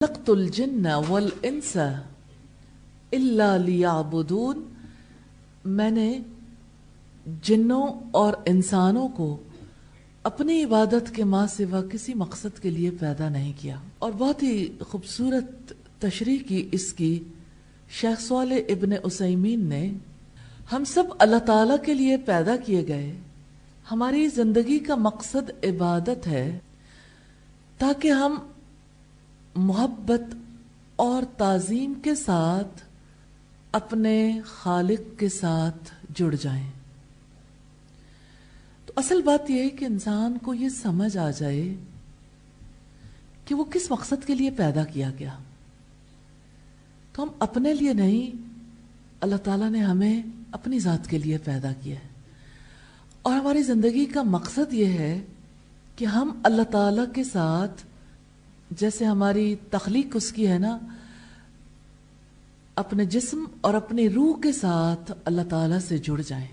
خلقت الجن والانس الا لیعبدون، میں نے جنوں اور انسانوں کو اپنی عبادت کے ماں سوا کسی مقصد کے لیے پیدا نہیں کیا۔ اور بہت ہی خوبصورت تشریح کی اس کی شیخ صالح ابن عثیمین نے، ہم سب اللہ تعالیٰ کے لیے پیدا کیے گئے، ہماری زندگی کا مقصد عبادت ہے تاکہ ہم محبت اور تعظیم کے ساتھ اپنے خالق کے ساتھ جڑ جائیں۔ تو اصل بات یہ ہے کہ انسان کو یہ سمجھ آ جائے کہ وہ کس مقصد کے لیے پیدا کیا گیا۔ تو ہم اپنے لیے نہیں، اللہ تعالیٰ نے ہمیں اپنی ذات کے لیے پیدا کیا ہے، اور ہماری زندگی کا مقصد یہ ہے کہ ہم اللہ تعالیٰ کے ساتھ، جیسے ہماری تخلیق اس کی ہے نا، اپنے جسم اور اپنی روح کے ساتھ اللہ تعالیٰ سے جڑ جائیں۔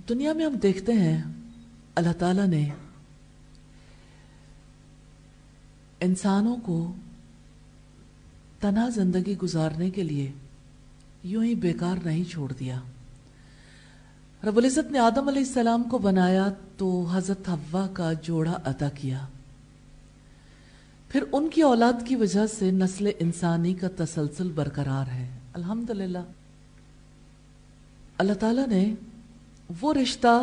دنیا میں ہم دیکھتے ہیں اللہ تعالیٰ نے انسانوں کو تنہا زندگی گزارنے کے لیے یوں ہی بیکار نہیں چھوڑ دیا۔ رب العزت نے آدم علیہ السلام کو بنایا تو حضرت حوا کا جوڑا عطا کیا، پھر ان کی اولاد کی وجہ سے نسل انسانی کا تسلسل برقرار ہے۔ الحمدللہ اللہ تعالیٰ نے وہ رشتہ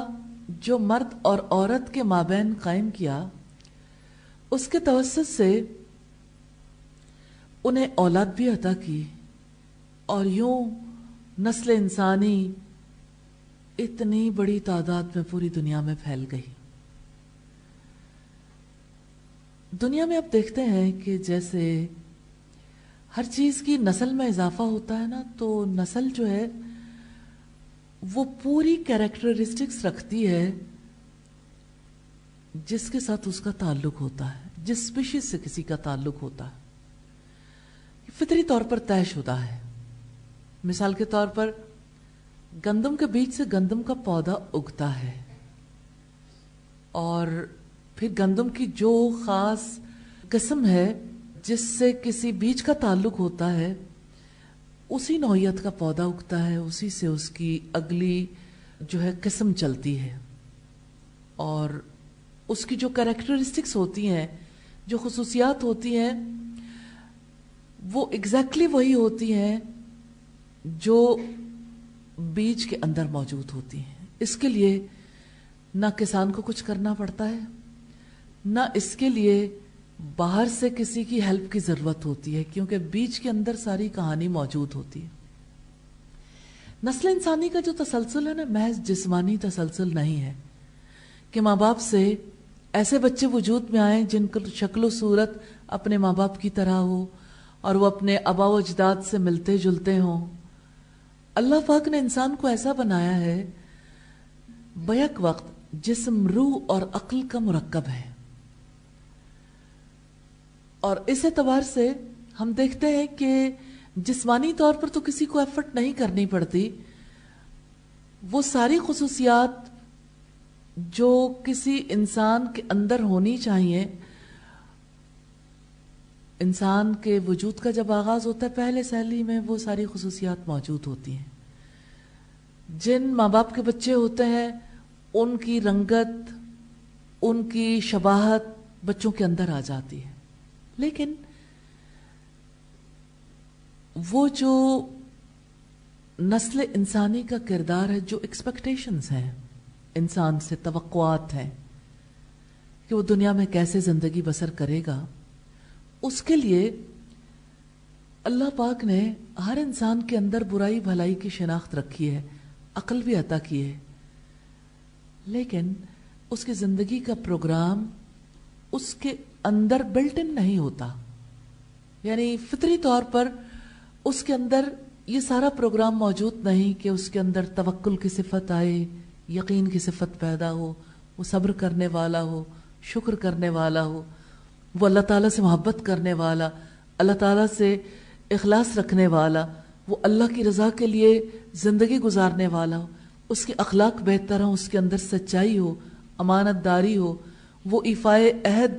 جو مرد اور عورت کے مابین قائم کیا، اس کے توسط سے انہیں اولاد بھی عطا کی، اور یوں نسل انسانی اتنی بڑی تعداد میں پوری دنیا میں پھیل گئی۔ دنیا میں اب دیکھتے ہیں کہ جیسے ہر چیز کی نسل میں اضافہ ہوتا ہے نا، تو نسل جو ہے وہ پوری کیریکٹرسٹکس رکھتی ہے جس کے ساتھ اس کا تعلق ہوتا ہے، جس اسپیشیز سے کسی کا تعلق ہوتا ہے، فطری طور پر طے شدہ ہے۔ مثال کے طور پر گندم کے بیج سے گندم کا پودا اگتا ہے، اور پھر گندم کی جو خاص قسم ہے جس سے کسی بیج کا تعلق ہوتا ہے، اسی نوعیت کا پودا اگتا ہے، اسی سے اس کی اگلی جو ہے قسم چلتی ہے، اور اس کی جو کریکٹرسٹکس ہوتی ہیں، جو خصوصیات ہوتی ہیں، وہ ایگزیکٹلی وہی ہوتی ہیں جو بیج کے اندر موجود ہوتی ہیں۔ اس کے لیے نہ کسان کو کچھ کرنا پڑتا ہے، نہ اس کے لیے باہر سے کسی کی ہیلپ کی ضرورت ہوتی ہے، کیونکہ بیج کے اندر ساری کہانی موجود ہوتی ہے۔ نسل انسانی کا جو تسلسل ہے نا، محض جسمانی تسلسل نہیں ہے کہ ماں باپ سے ایسے بچے وجود میں آئیں جن کی شکل و صورت اپنے ماں باپ کی طرح ہو، اور وہ اپنے آبا و اجداد سے ملتے جلتے ہوں۔ اللہ پاک نے انسان کو ایسا بنایا ہے، بیک وقت جسم، روح اور عقل کا مرکب ہے، اور اس اعتبار سے ہم دیکھتے ہیں کہ جسمانی طور پر تو کسی کو ایفرٹ نہیں کرنی پڑتی، وہ ساری خصوصیات جو کسی انسان کے اندر ہونی چاہیے، انسان کے وجود کا جب آغاز ہوتا ہے پہلے سیلی میں وہ ساری خصوصیات موجود ہوتی ہیں۔ جن ماں باپ کے بچے ہوتے ہیں ان کی رنگت، ان کی شباہت بچوں کے اندر آ جاتی ہے، لیکن وہ جو نسل انسانی کا کردار ہے، جو ایکسپیکٹیشنز ہیں انسان سے، توقعات ہیں کہ وہ دنیا میں کیسے زندگی بسر کرے گا، اس کے لیے اللہ پاک نے ہر انسان کے اندر برائی بھلائی کی شناخت رکھی ہے، عقل بھی عطا کی ہے، لیکن اس کی زندگی کا پروگرام اس کے اندر بلٹ ان نہیں ہوتا، یعنی فطری طور پر اس کے اندر یہ سارا پروگرام موجود نہیں کہ اس کے اندر توکل کی صفت آئے، یقین کی صفت پیدا ہو، وہ صبر کرنے والا ہو، شکر کرنے والا ہو، وہ اللہ تعالیٰ سے محبت کرنے والا، اللہ تعالیٰ سے اخلاص رکھنے والا، وہ اللہ کی رضا کے لیے زندگی گزارنے والا ہو، اس کے اخلاق بہتر ہوں، اس کے اندر سچائی ہو، امانت داری ہو، وہ ایفائے عہد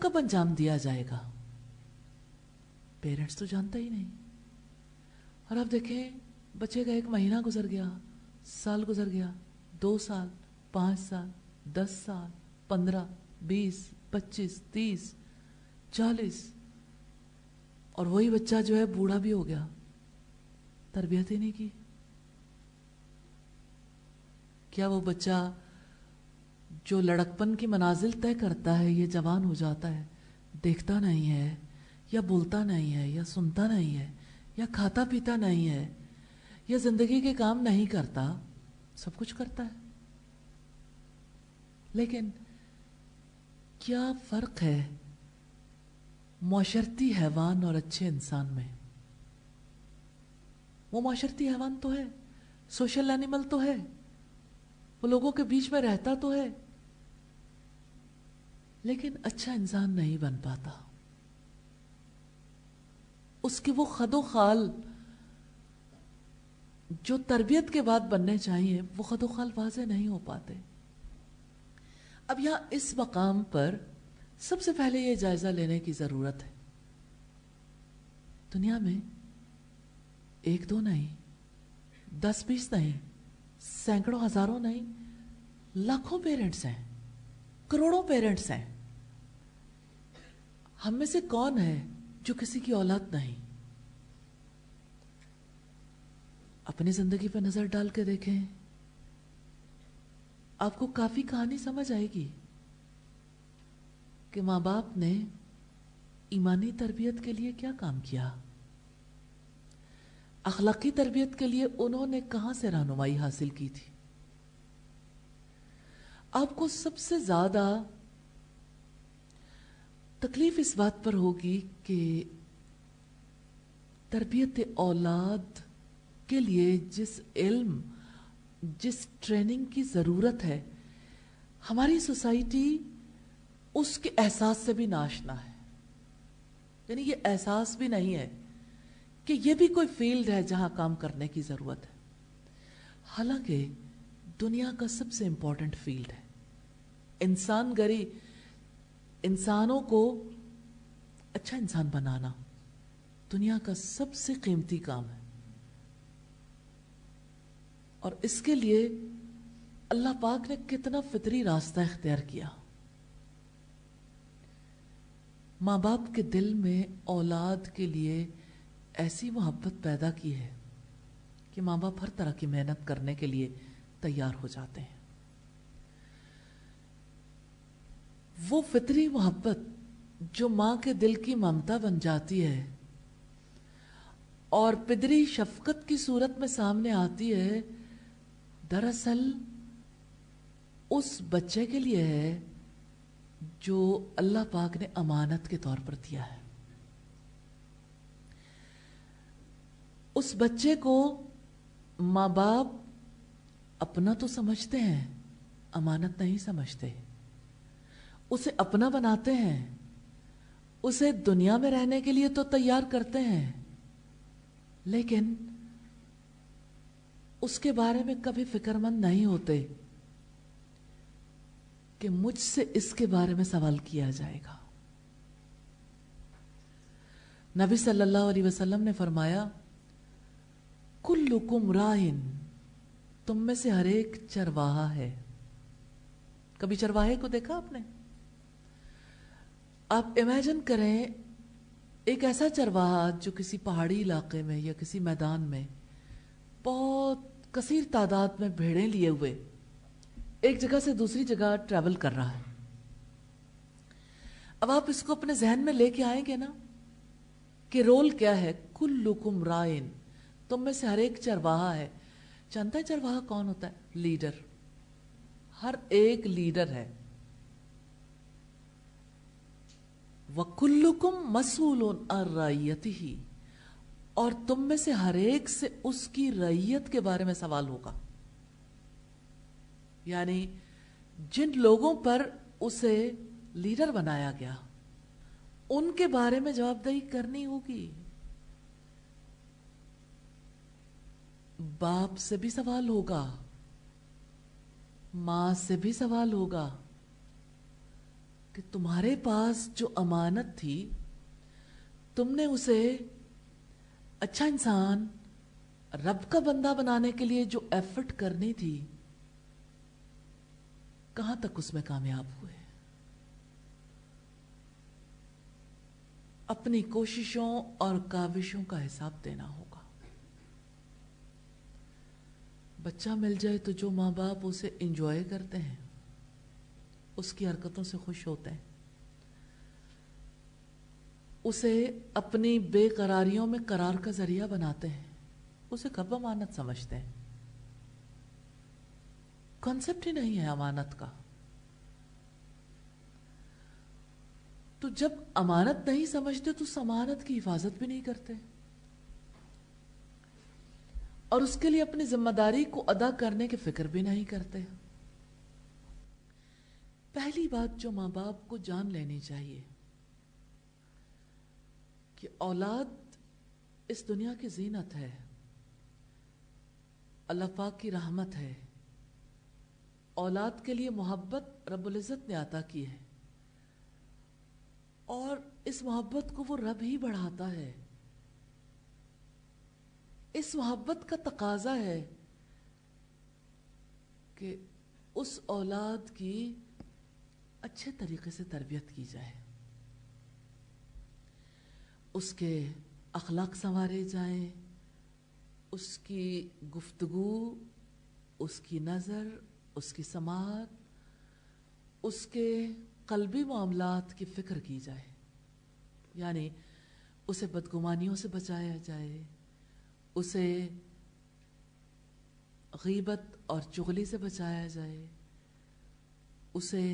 کب انجام دیا جائے گا؟ پیرنٹس تو جانتا ہی نہیں. اور آپ دیکھیں بچے کا 1 مہینہ گزر گیا، سال گزر گیا، 2 سال، 5 سال، 10 سال، 15، 20، 25، 30، 40، اور وہی بچہ جو ہے بوڑھا بھی ہو گیا، تربیت ہی نہیں کی. کیا وہ بچہ جو لڑکپن کی منازل طے کرتا ہے یہ جوان ہو جاتا ہے، دیکھتا نہیں ہے یا بولتا نہیں ہے یا سنتا نہیں ہے یا کھاتا پیتا نہیں ہے یا زندگی کے کام نہیں کرتا، سب کچھ کرتا ہے، لیکن کیا فرق ہے معاشرتی حیوان اور اچھے انسان میں؟ وہ معاشرتی حیوان تو ہے، سوشل اینیمل تو ہے، وہ لوگوں کے بیچ میں رہتا تو ہے، لیکن اچھا انسان نہیں بن پاتا. اس کی وہ خد و خال جو تربیت کے بعد بننے چاہیے وہ خد و خال واضح نہیں ہو پاتے. اب یہاں اس مقام پر سب سے پہلے یہ جائزہ لینے کی ضرورت ہے، دنیا میں 1-2 نہیں، 10-20 نہیں، سینکڑوں ہزاروں نہیں، لاکھوں پیرنٹس ہیں، کروڑوں پیرنٹس ہیں. ہم میں سے کون ہے جو کسی کی اولاد نہیں؟ اپنی زندگی پہ نظر ڈال کے دیکھیں، آپ کو کافی کہانی سمجھ آئے گی کہ ماں باپ نے ایمانی تربیت کے لیے کیا کام کیا، اخلاقی تربیت کے لیے انہوں نے کہاں سے رہنمائی حاصل کی تھی. آپ کو سب سے زیادہ تکلیف اس بات پر ہوگی کہ تربیت اولاد کے لیے جس علم، جس ٹریننگ کی ضرورت ہے، ہماری سوسائٹی اس کے احساس سے بھی ناشنا ہے. یعنی یہ احساس بھی نہیں ہے کہ یہ بھی کوئی فیلڈ ہے جہاں کام کرنے کی ضرورت ہے، حالانکہ دنیا کا سب سے امپورٹنٹ فیلڈ ہے. انسان گری، انسانوں کو اچھا انسان بنانا دنیا کا سب سے قیمتی کام ہے، اور اس کے لیے اللہ پاک نے کتنا فطری راستہ اختیار کیا. ماں باپ کے دل میں اولاد کے لیے ایسی محبت پیدا کی ہے کہ ماں باپ ہر طرح کی محنت کرنے کے لیے تیار ہو جاتے ہیں. وہ فطری محبت جو ماں کے دل کی ممتا بن جاتی ہے اور پدری شفقت کی صورت میں سامنے آتی ہے، دراصل اس بچے کے لیے ہے جو اللہ پاک نے امانت کے طور پر دیا ہے. اس بچے کو ماں باپ اپنا تو سمجھتے ہیں، امانت نہیں سمجھتے. اسے اپنا بناتے ہیں، اسے دنیا میں رہنے کے لیے تو تیار کرتے ہیں، لیکن اس کے بارے میں کبھی فکر مند نہیں ہوتے کہ مجھ سے اس کے بارے میں سوال کیا جائے گا. نبی صلی اللہ علیہ وسلم نے فرمایا، کلکم راعٍ، تم میں سے ہر ایک چرواہا ہے. کبھی چرواہے کو دیکھا آپ نے؟ آپ امیجن کریں ایک ایسا چرواہا جو کسی پہاڑی علاقے میں یا کسی میدان میں بہت کثیر تعداد میں بھیڑیں لیے ہوئے ایک جگہ سے دوسری جگہ ٹریول کر رہا ہے. اب آپ اس کو اپنے ذہن میں لے کے آئیں گے نا کہ رول کیا ہے. کلکم راعٍ، تم میں سے ہر ایک چرواہا ہے. جانتا ہے چرواہا کون ہوتا ہے؟ لیڈر. ہر ایک لیڈر ہے. وَكُلُّكُمْ مَسْئُولٌ عَنْ رَعِيَّتِهِ، اور تم میں سے ہر ایک سے اس کی رعیت کے بارے میں سوال ہوگا. یعنی جن لوگوں پر اسے لیڈر بنایا گیا ان کے بارے میں جواب دہی کرنی ہوگی. باپ سے بھی سوال ہوگا، ماں سے بھی سوال ہوگا کہ تمہارے پاس جو امانت تھی، تم نے اسے اچھا انسان، رب کا بندہ بنانے کے لیے جو ایفرٹ کرنی تھی، کہاں تک اس میں کامیاب ہوئے؟ اپنی کوششوں اور کاوشوں کا حساب دینا ہوگا۔ بچہ مل جائے تو جو ماں باپ اسے انجوائے کرتے ہیں، اس کی حرکتوں سے خوش ہوتے ہیں، اسے اپنی بے قراریوں میں قرار کا ذریعہ بناتے ہیں، اسے کب امانت سمجھتے ہیں؟ کانسیپٹ ہی نہیں ہے امانت کا۔ تو جب امانت نہیں سمجھتے تو اس امانت کی حفاظت بھی نہیں کرتے، اور اس کے لیے اپنی ذمہ داری کو ادا کرنے کی فکر بھی نہیں کرتے۔ پہلی بات جو ماں باپ کو جان لینی چاہیے کہ اولاد اس دنیا کی زینت ہے، اللہ پاک کی رحمت ہے۔ اولاد کے لیے محبت رب العزت نے عطا کی ہے، اور اس محبت کو وہ رب ہی بڑھاتا ہے۔ اس محبت کا تقاضا ہے کہ اس اولاد کی اچھے طریقے سے تربیت کی جائے، اس کے اخلاق سنوارے جائیں، اس کی گفتگو، اس کی نظر، اس کی سماعت، اس کے قلبی معاملات کی فکر کی جائے، یعنی اسے بدگمانیوں سے بچایا جائے، اسے غیبت اور چغلی سے بچایا جائے، اسے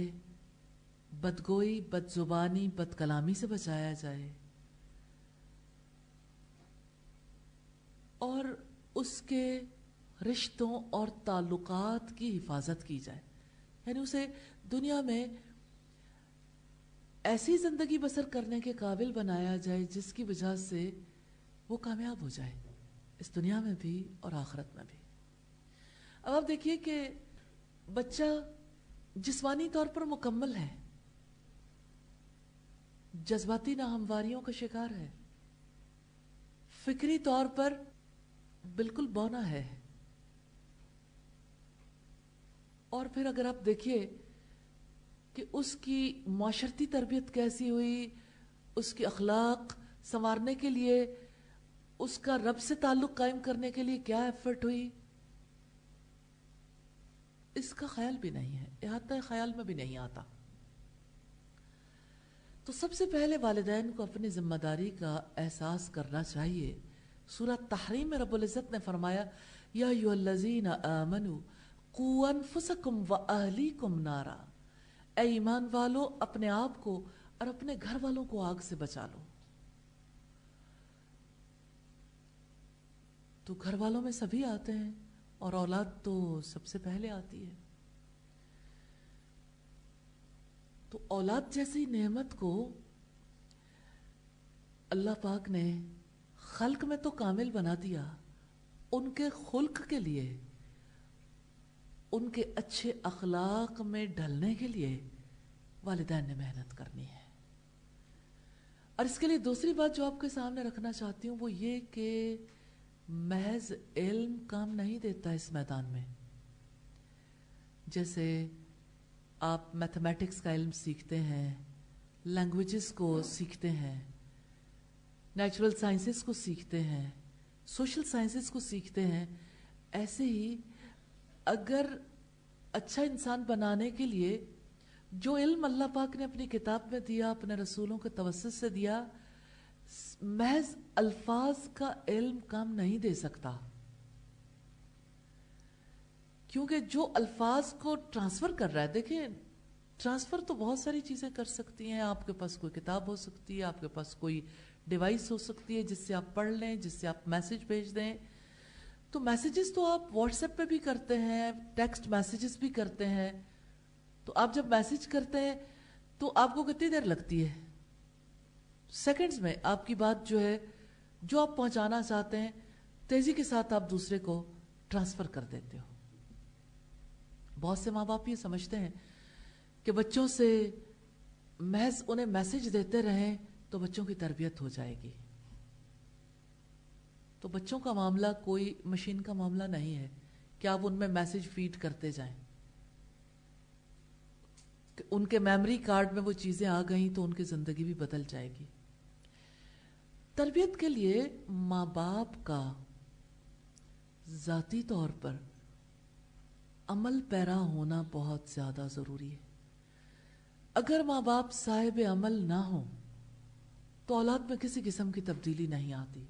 بدگوئی، بد زبانی، بد کلامی سے بچایا جائے، اور اس کے رشتوں اور تعلقات کی حفاظت کی جائے، یعنی اسے دنیا میں ایسی زندگی بسر کرنے کے قابل بنایا جائے جس کی وجہ سے وہ کامیاب ہو جائے، اس دنیا میں بھی اور آخرت میں بھی۔ اب آپ دیکھیے کہ بچہ جسمانی طور پر مکمل ہے، جذباتی ناہمواریوں کا شکار ہے، فکری طور پر بالکل بونا ہے، اور پھر اگر آپ دیکھیے کہ اس کی معاشرتی تربیت کیسی ہوئی، اس کی اخلاق سنوارنے کے لیے، اس کا رب سے تعلق قائم کرنے کے لیے کیا ایفرٹ ہوئی، اس کا خیال بھی نہیں ہے، احاطہ خیال میں بھی نہیں آتا۔ تو سب سے پہلے والدین کو اپنی ذمہ داری کا احساس کرنا چاہیے۔ سورہ تحریم میں رب العزت نے فرمایا، یا ایھا الذین آمنوا قوا انفسکم واہلیکم نارا، اے ایمان والو اپنے آپ کو اور اپنے گھر والوں کو آگ سے بچا لو۔ تو گھر والوں میں سبھی آتے ہیں، اور اولاد تو سب سے پہلے آتی ہے۔ تو اولاد جیسی نعمت کو اللہ پاک نے خلق میں تو کامل بنا دیا، ان کے خلق کے لیے، ان کے اچھے اخلاق میں ڈھلنے کے لیے والدین نے محنت کرنی ہے۔ اور اس کے لیے دوسری بات جو آپ کے سامنے رکھنا چاہتی ہوں وہ یہ کہ محض علم کام نہیں دیتا اس میدان میں۔ جیسے آپ میتھمیٹکس کا علم سیکھتے ہیں، لینگویجز کو سیکھتے ہیں، نیچرل سائنسز کو سیکھتے ہیں، سوشل سائنسز کو سیکھتے ہیں، ایسے ہی اگر اچھا انسان بنانے کے لیے جو علم اللہ پاک نے اپنی کتاب میں دیا، اپنے رسولوں کے توسط سے دیا، محض الفاظ کا علم کام نہیں دے سکتا، کیونکہ جو الفاظ کو ٹرانسفر کر رہا ہے، دیکھیں ٹرانسفر تو بہت ساری چیزیں کر سکتی ہیں، آپ کے پاس کوئی کتاب ہو سکتی ہے، آپ کے پاس کوئی ڈیوائس ہو سکتی ہے جس سے آپ پڑھ لیں، جس سے آپ میسج بھیج دیں۔ تو میسیجز تو آپ واٹس ایپ پہ بھی کرتے ہیں، ٹیکسٹ میسیجز بھی کرتے ہیں، تو آپ جب میسج کرتے ہیں تو آپ کو کتنی دیر لگتی ہے؟ سیکنڈز میں آپ کی بات جو ہے، جو آپ پہنچانا چاہتے ہیں، تیزی کے ساتھ آپ دوسرے کو ٹرانسفر کر دیتے ہو۔ بہت سے ماں باپ یہ سمجھتے ہیں کہ بچوں سے محض انہیں میسج دیتے رہیں تو بچوں کی تربیت ہو جائے گی. تو بچوں کا معاملہ کوئی مشین کا معاملہ نہیں ہے کہ آپ ان میں میسج فیڈ کرتے جائیں کہ ان کے میموری کارڈ میں وہ چیزیں آ گئیں تو ان کی زندگی بھی بدل جائے گی. تربیت کے لیے ماں باپ کا ذاتی طور پر عمل پیرا ہونا بہت زیادہ ضروری ہے. اگر ماں باپ صاحب عمل نہ ہوں تو اولاد میں کسی قسم کی تبدیلی نہیں آتی.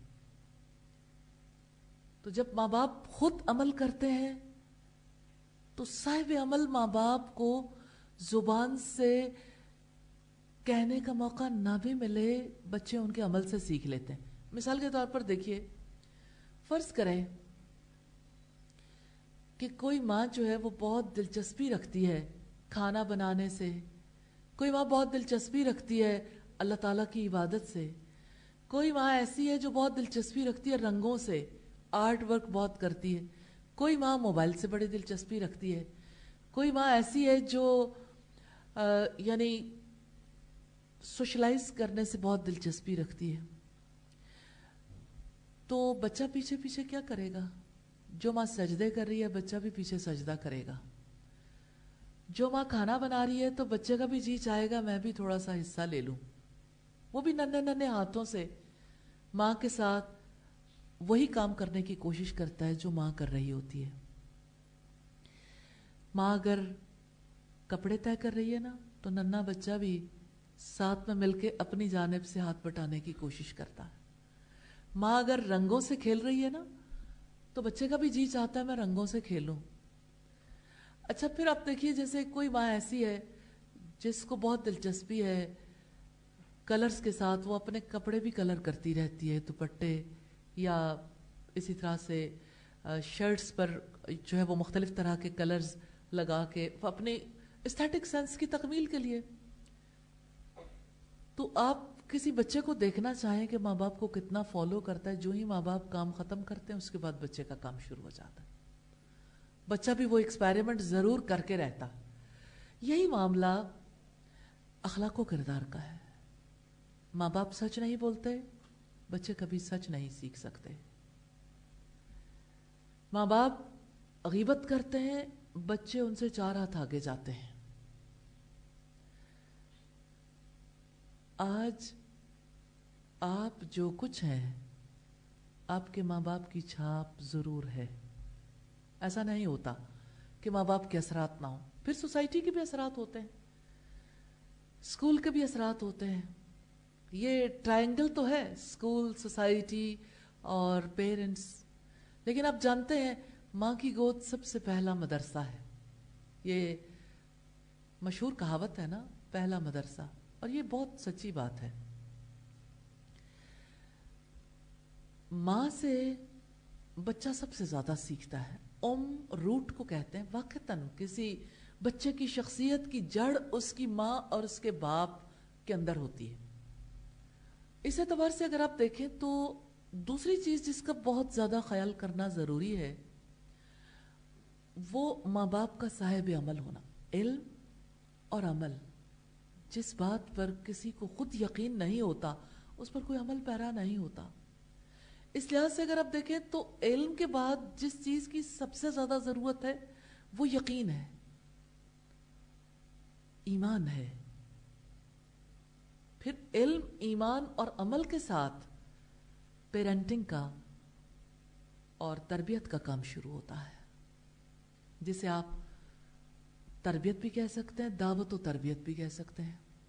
تو جب ماں باپ خود عمل کرتے ہیں تو صاحب عمل ماں باپ کو زبان سے کہنے کا موقع نہ بھی ملے بچے ان کے عمل سے سیکھ لیتے ہیں. مثال کے طور پر دیکھیے، فرض کریں کہ کوئی ماں جو ہے وہ بہت دلچسپی رکھتی ہے کھانا بنانے سے، کوئی ماں بہت دلچسپی رکھتی ہے اللہ تعالیٰ کی عبادت سے، کوئی ماں ایسی ہے جو بہت دلچسپی رکھتی ہے رنگوں سے، آرٹ ورک بہت کرتی ہے، کوئی ماں موبائل سے بڑی دلچسپی رکھتی ہے، کوئی ماں ایسی ہے جو یعنی سوشلائز کرنے سے بہت دلچسپی رکھتی ہے. تو بچہ پیچھے پیچھے کیا کرے گا؟ جو ماں سجدے کر رہی ہے بچہ بھی پیچھے سجدہ کرے گا. جو ماں کھانا بنا رہی ہے تو بچے کا بھی جی چاہے گا میں بھی تھوڑا سا حصہ لے لوں. وہ بھی ننھے ننھے ہاتھوں سے ماں کے ساتھ وہی کام کرنے کی کوشش کرتا ہے جو ماں کر رہی ہوتی ہے. ماں اگر کپڑے طے کر رہی ہے نا تو ننھا بچہ بھی ساتھ میں مل کے اپنی جانب سے ہاتھ بٹانے کی کوشش کرتا ہے. ماں اگر رنگوں سے کھیل رہی ہے نا تو بچے کا بھی جی چاہتا ہے میں رنگوں سے کھیلوں. اچھا پھر آپ دیکھیے جیسے کوئی ماں ایسی ہے جس کو بہت دلچسپی ہے کلرز کے ساتھ، وہ اپنے کپڑے بھی کلر کرتی رہتی ہے، دوپٹے یا اسی طرح سے شرٹس پر جو ہے وہ مختلف طرح کے کلرز لگا کے اپنے ایستھیٹک سینس کی تکمیل کے لیے. تو آپ کسی بچے کو دیکھنا چاہیں کہ ماں باپ کو کتنا فالو کرتا ہے، جو ہی ماں باپ کام ختم کرتے ہیں اس کے بعد بچے کا کام شروع ہو جاتا ہے. بچہ بھی وہ ایکسپیریمنٹ ضرور کر کے رہتا. یہی معاملہ اخلاق و کردار کا ہے. ماں باپ سچ نہیں بولتے، بچے کبھی سچ نہیں سیکھ سکتے. ماں باپ غیبت کرتے ہیں، بچے ان سے 4 ہاتھ آگے جاتے ہیں. آج آپ جو کچھ ہیں آپ کے ماں باپ کی چھاپ ضرور ہے. ایسا نہیں ہوتا کہ ماں باپ کے اثرات نہ ہوں. پھر سوسائٹی کے بھی اثرات ہوتے ہیں، اسکول کے بھی اثرات ہوتے ہیں. یہ ٹرائنگل تو ہے، اسکول، سوسائٹی اور پیرنٹس. لیکن آپ جانتے ہیں ماں کی گود سب سے پہلا مدرسہ ہے. یہ مشہور کہاوت ہے نا، پہلا مدرسہ، اور یہ بہت سچی بات ہے. ماں سے بچہ سب سے زیادہ سیکھتا ہے. روٹ کو کہتے ہیں. واقعتاً کسی بچے کی شخصیت کی جڑ اس کی ماں اور اس کے باپ کے اندر ہوتی ہے. اس اعتبار سے اگر آپ دیکھیں تو دوسری چیز جس کا بہت زیادہ خیال کرنا ضروری ہے وہ ماں باپ کا صاحب عمل ہونا. علم اور عمل، جس بات پر کسی کو خود یقین نہیں ہوتا اس پر کوئی عمل پیرا نہیں ہوتا. اس لحاظ سے اگر آپ دیکھیں تو علم کے بعد جس چیز کی سب سے زیادہ ضرورت ہے وہ یقین ہے، ایمان ہے. پھر علم، ایمان اور عمل کے ساتھ پیرنٹنگ کا اور تربیت کا کام شروع ہوتا ہے، جسے آپ تربیت بھی کہہ سکتے ہیں، دعوت و تربیت بھی کہہ سکتے ہیں.